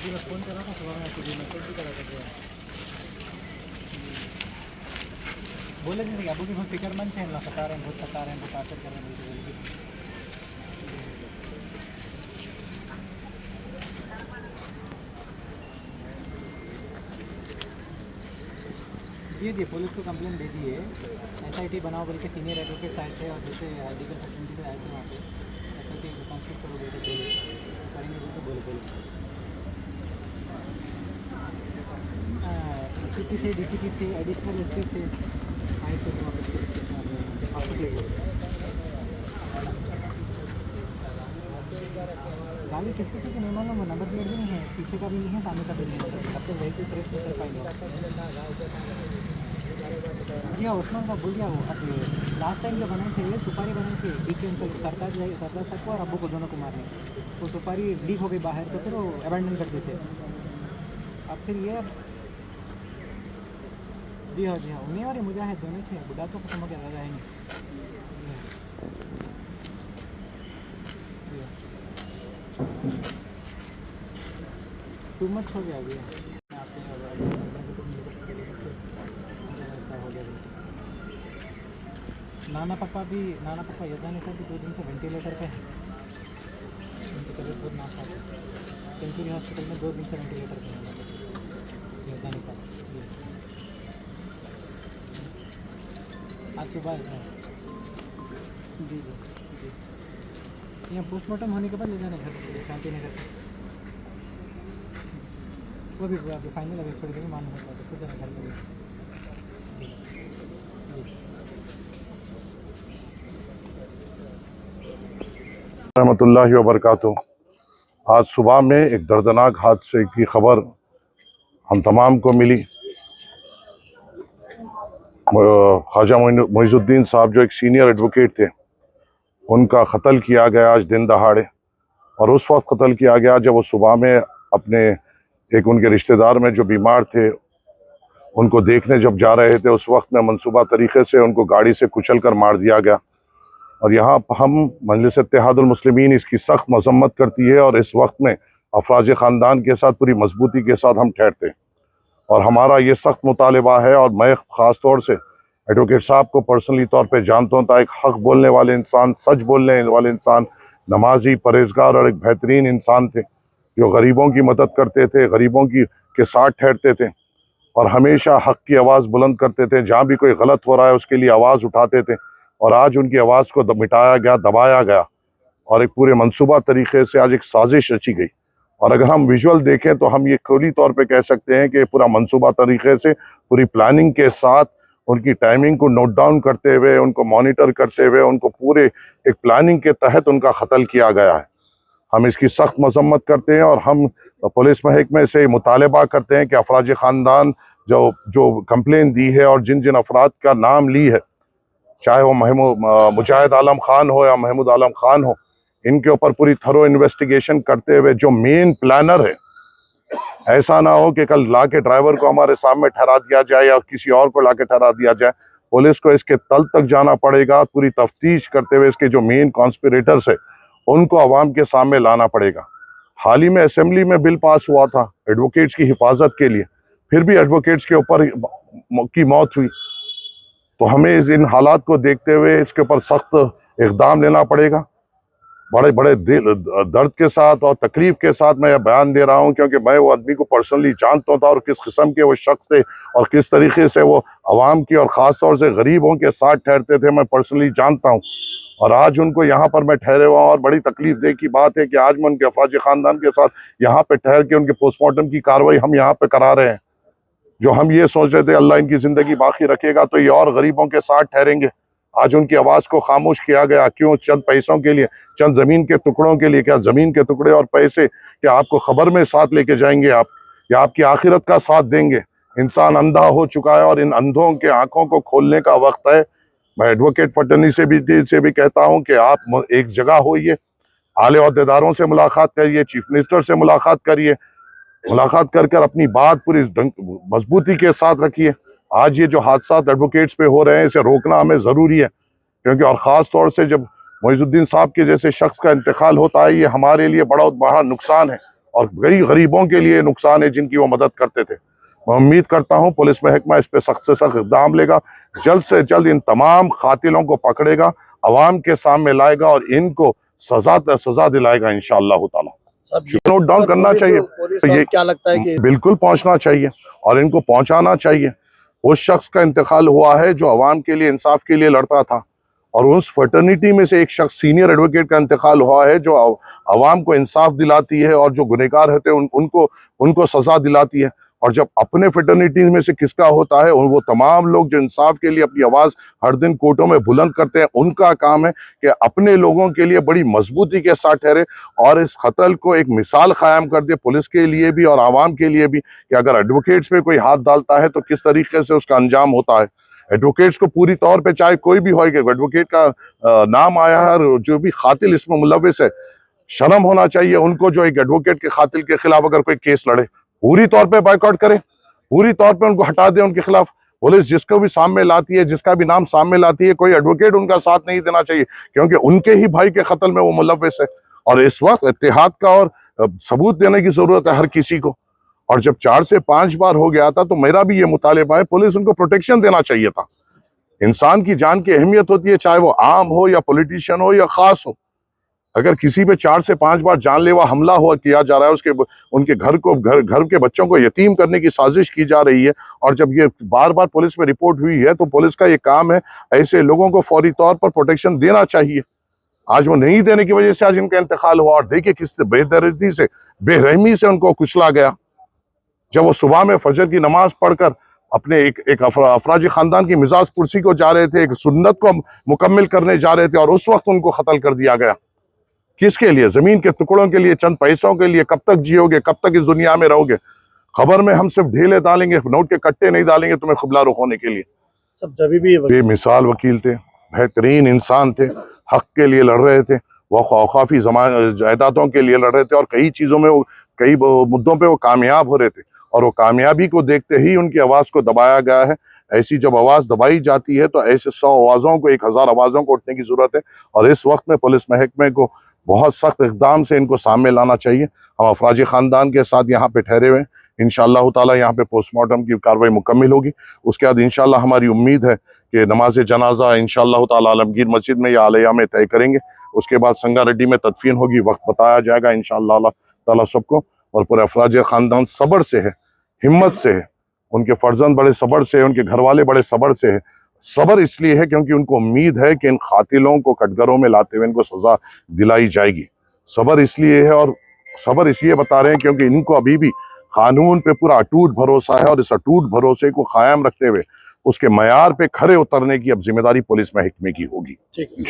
जी मैं फ़ोन कर रहा था सुबह में आपको, जी मैं फ़ोन भी करा था भैया। बोले थे कि अबू भी बहुत फ़िक्रमंद थे, ना सता रहे हैं, बहुत सता रहे हैं, बहुत टार्चर कर रहे हैं, बोल के। जी पुलिस को कंप्लेंट दे दी है। एसआईटी बनाओ बोल के सीनियर एडवोकेट्स आए थे, और जैसे लीगल फैसिलिटी से आए थे वहाँ पे, एसआईटी कॉन्फ्लिक्ट करो बोल के करेंगे बोल के बोले एसपी से डीसीपी से एडिशनल एसपी से आए थे वहाँ पे। गाड़ी किसके किसके नहीं मालूम, नंबर प्लेट भी नहीं है, पीछे का भी नहीं है, सामने का भी नहीं है, अब तो वही ट्रेस नहीं कर पाएंगे। जी हाँ उस्मान का भूल गया वो, अब लास्ट टाइम जो बनाए थे सुपारी बनाए थे डीके अंकल सरताज तक को और अब्बू को दोनों को मारने, वो सुपारी लीक हो गई बाहर, तो फिर वो अबैंडन कर देते। अब फिर ये जी हाँ उन्हीं और मुजाहिद दोनों थे, बुढ़ा तो खत्म हो गया, ज़्यादा है नहीं। टू मच हो गया अभी नाना पापा यदानी सर भी 2 दिन से वेंटिलेटर पे है, उनकी तबीयत बहुत नाजुक है, सेंचुरी हॉस्पिटल में 2 दिन से वेंटिलेटर पे है यदानी सर। आज सुबह है जी। यहाँ पोस्टमार्टम होने के बाद ले जाने घर शांति नगर से, वो भी फाइनल अभी थोड़ी देर में मालूम होता है, तो फिर जाना घर पे। रहमतुल्लाहि व बरकातुहू। आज सुबह में एक दर्दनाक हादसे की खबर हम तमाम को मिली। ख्वाजा मोइजुद्दीन साहब जो एक सीनियर एडवोकेट थे, उनका कत्ल किया गया आज दिन दहाड़े। और उस वक्त कत्ल किया गया जब वो सुबह में अपने एक उनके रिश्तेदार में जो बीमार थे उनको देखने जब जा रहे थे, उस वक्त में मनसूबा तरीके से उनको गाड़ी से कुचल कर मार दिया गया। और यहाँ हम मजलिस इत्तेहादुल मुस्लिमीन इसकी सख्त मजम्मत करती है, और इस वक्त में अफराज ख़ानदान के साथ पूरी मजबूती के साथ हम ठहरते हैं। और हमारा ये सख्त मुतालबा है, और मैं ख़ास तौर से एडवोकेट साहब को पर्सनली तौर पे जानता हूँ, एक हक़ बोलने वाले इंसान, सच बोलने वाले इंसान, नमाजी, परहेज़गार और एक बेहतरीन इंसान थे, जो गरीबों की मदद करते थे, गरीबों की के साथ ठहरते थे, और हमेशा हक़ की आवाज़ बुलंद करते थे। जहाँ भी कोई गलत हो रहा है उसके लिए आवाज़ उठाते थे, और आज उनकी आवाज़ को मिटाया गया, दबाया गया, और एक पूरे मनसूबा तरीके से आज एक साजिश रची गई। और अगर हम विजुअल देखें तो हम ये खुली तौर पे कह सकते हैं कि पूरा मनसूबा तरीके से, पूरी प्लानिंग के साथ, उनकी टाइमिंग को नोट डाउन करते हुए, उनको मॉनिटर करते हुए, उनको पूरे एक प्लानिंग के तहत उनका कत्ल किया गया है। हम इसकी सख्त मजम्मत करते हैं, और हम पुलिस महकमे से मुतालबा करते हैं कि अफराज ख़ानदान जो जो कंप्लेन दी है और जिन जिन अफराद का नाम ली है, चाहे वो मुजाहिद आलम खान हो या महमूद आलम खान हो, इनके ऊपर पूरी थरो इन्वेस्टिगेशन करते हुए जो मेन प्लानर है, ऐसा ना हो कि कल ला के ड्राइवर को हमारे सामने ठहरा दिया जाए या किसी और को ला के ठहरा दिया जाए। पुलिस को इसके तल तक जाना पड़ेगा, पूरी तफ्तीश करते हुए इसके जो मेन कॉन्स्पिरेटर्स है उनको अवाम के सामने लाना पड़ेगा। हाल ही में असेंबली में बिल पास हुआ था एडवोकेट्स की हिफाजत के लिए, फिर भी एडवोकेट्स के ऊपर की मौत हुई। तो हमें इन हालात को देखते हुए इसके ऊपर सख्त इक़दाम लेना पड़ेगा। बड़े बड़े दर्द के साथ और तकलीफ के साथ मैं यह बयान दे रहा हूँ, क्योंकि मैं वो आदमी को पर्सनली जानता था, और किस किस्म के वो शख्स थे, और किस तरीके से वो आवाम की और ख़ास तौर से गरीबों के साथ ठहरते थे, मैं पर्सनली जानता हूँ। और आज उनको यहाँ पर मैं ठहरे हुआ हूँ, और बड़ी तकलीफ दे की बात है कि आज मैं उनके अफराज ख़ानदान के साथ यहाँ पे ठहर के उनके पोस्टमार्टम की कार्रवाई हम यहाँ पे करा रहे हैं। जो हम ये सोच रहे थे अल्लाह इनकी ज़िंदगी बाकी रखेगा तो ये और गरीबों के साथ ठहरेंगे, आज उनकी आवाज़ को खामोश किया गया। क्यों? चंद पैसों के लिए, चंद ज़मीन के टुकड़ों के लिए। क्या ज़मीन के टुकड़े और पैसे क्या आपको खबर में साथ लेके जाएंगे आप, या आपकी आखिरत का साथ देंगे? इंसान अंधा हो चुका है, और इन अंधों के आंखों को खोलने का वक्त है। मैं एडवोकेट फटनी से भी कहता हूँ कि आप एक जगह होइए, आले ओहदेदारों से मुलाकात करिए, चीफ मिनिस्टर से मुलाकात करिए, मुलाकात कर कर अपनी बात पूरी मजबूती के साथ रखिए। आज ये जो हादसा एडवोकेट्स पे हो रहे हैं, इसे रोकना हमें ज़रूरी है, क्योंकि और ख़ास तौर से जब मोइजुद्दीन साहब के जैसे शख्स का इंतकाल होता है, ये हमारे लिए बड़ा नुकसान है। और कई गरीबों के लिए नुकसान है जिनकी वो मदद करते थे। मैं उम्मीद करता हूँ पुलिस महकमा इस पे सख्त से सख्त इक़दाम लेगा, जल्द से जल्द इन तमाम कातिलों को पकड़ेगा, अवाम के सामने लाएगा और इनको सजा दिलाएगा इंशाअल्लाह ताला। नोट डाउन करना चाहिए, तो ये क्या लगता है कि बिल्कुल पहुंचना चाहिए और इनको पहुंचाना चाहिए। उस शख्स का इंतकाल हुआ है जो अवाम के लिए, इंसाफ के लिए लड़ता था, और उस फर्टर्निटी में से एक शख्स, सीनियर एडवोकेट का इंतकाल हुआ है जो अवाम को इंसाफ दिलाती है और जो गुनहगार होते हैं उनको सजा दिलाती है। और जब अपने फर्टर्निटी में से किसका होता है, वो तमाम लोग जो इंसाफ के लिए अपनी आवाज़ हर दिन कोर्टों में बुलंद करते हैं, उनका काम है कि अपने लोगों के लिए बड़ी मजबूती के साथ ठहरे और इस कत्ल को एक मिसाल कायम कर दे, पुलिस के लिए भी और आवाम के लिए भी, कि अगर एडवोकेट्स पे कोई हाथ डालता है तो किस तरीके से उसका अंजाम होता है। एडवोकेट्स को पूरी तौर पे, चाहे कोई भी हो, एडवोकेट का नाम आया है, और जो भी कातिल इसमें मुलविस है, शर्म होना चाहिए उनको जो एक एडवोकेट के कातिल के खिलाफ अगर कोई केस लड़े, पूरी तौर पे बायकॉट करे, पूरी तौर पे उनको हटा दे उनके खिलाफ। पुलिस जिसको भी सामने लाती है, जिसका भी नाम सामने लाती है, कोई एडवोकेट उनका साथ नहीं देना चाहिए, क्योंकि उनके ही भाई के कत्ल में वो मुलविस है। और इस वक्त इत्तेहाद का और सबूत देने की जरूरत है हर किसी को। और जब 4 से 5 बार हो गया था, तो मेरा भी ये मुतालिबा है, पुलिस उनको प्रोटेक्शन देना चाहिए था। इंसान की जान की अहमियत होती है, चाहे वो आम हो या पॉलिटिशियन हो या खास हो। अगर किसी पे 4 से 5 बार जानलेवा हमला किया जा रहा है, उनके घर के बच्चों को यतीम करने की साजिश की जा रही है, और जब ये बार बार पुलिस में रिपोर्ट हुई है, तो पुलिस का ये काम है ऐसे लोगों को फौरी तौर पर प्रोटेक्शन देना चाहिए। आज वो नहीं देने की वजह से आज इनका इंतकाल हुआ, और देखिए किस बेदर्दी से, बेरहमी से उनको कुचला गया। जब वो सुबह में फजर की नमाज पढ़कर अपने एक अफराजी खानदान की मिजाज पुरसी को जा रहे थे, एक सुन्नत को मुकम्मिल करने जा रहे थे, और उस वक्त उनको कत्ल कर दिया गया। किसके लिए? जमीन के टुकड़ों के लिए, चंद पैसों के लिए। कब तक जियोगे, कब तक इस दुनिया में रहोगे? खबर में हम सिर्फ ढेले डालेंगे, नोट के कट्टे नहीं डालेंगे तुम्हें खुबला रुख होने के लिए। सब जब भी बेमिसाल वकील थे, बेहतरीन इंसान थे, हक के लिए लड़ रहे थे, वो औकाफी जायदादों के लिए लड़ रहे थे, और कई चीज़ों में कई मुद्दों पे वो कामयाब हो रहे थे, और वो कामयाबी को देखते ही उनकी आवाज़ को दबाया गया है। ऐसी जब आवाज़ दबाई जाती है, तो ऐसे 100 आवाज़ों को, 1000 आवाज़ों को उठने की ज़रूरत है, और इस वक्त में पुलिस महकमे को बहुत सख्त इक़दाम से इनको सामने लाना चाहिए। हम अफराजी ख़ानदान के साथ यहाँ पे ठहरे हुए हैं, इंशाअल्लाह ताला यहाँ पे पोस्टमार्टम की कार्रवाई मुकम्मिल होगी। उसके बाद इंशाअल्लाह हमारी उम्मीद है कि नमाज जनाजा इंशाअल्लाह ताला आलमगीर मस्जिद में या आलिया में तय करेंगे। उसके बाद संगारेड्डी में तदफीन होगी, वक्त बताया जाएगा इंशाअल्लाह ताला सबको। और पूरे अफराजी ख़ानदान सब्र से है, हिम्मत से है, उनके फर्जंद बड़े सब्र से है, उनके घर वाले बड़े सब्र से है। सब्र इसलिए है क्योंकि उनको उम्मीद है कि इन कातिलों को कटघरों में लाते हुए इनको सजा दिलाई जाएगी। सब्र इसलिए है, और सब्र इसलिए बता रहे हैं क्योंकि इनको अभी भी कानून पे पूरा अटूट भरोसा है, और इस अटूट भरोसे को कायम रखते हुए उसके मयार पे खरे उतरने की अब जिम्मेदारी पुलिस महकमे की होगी। ठीक है।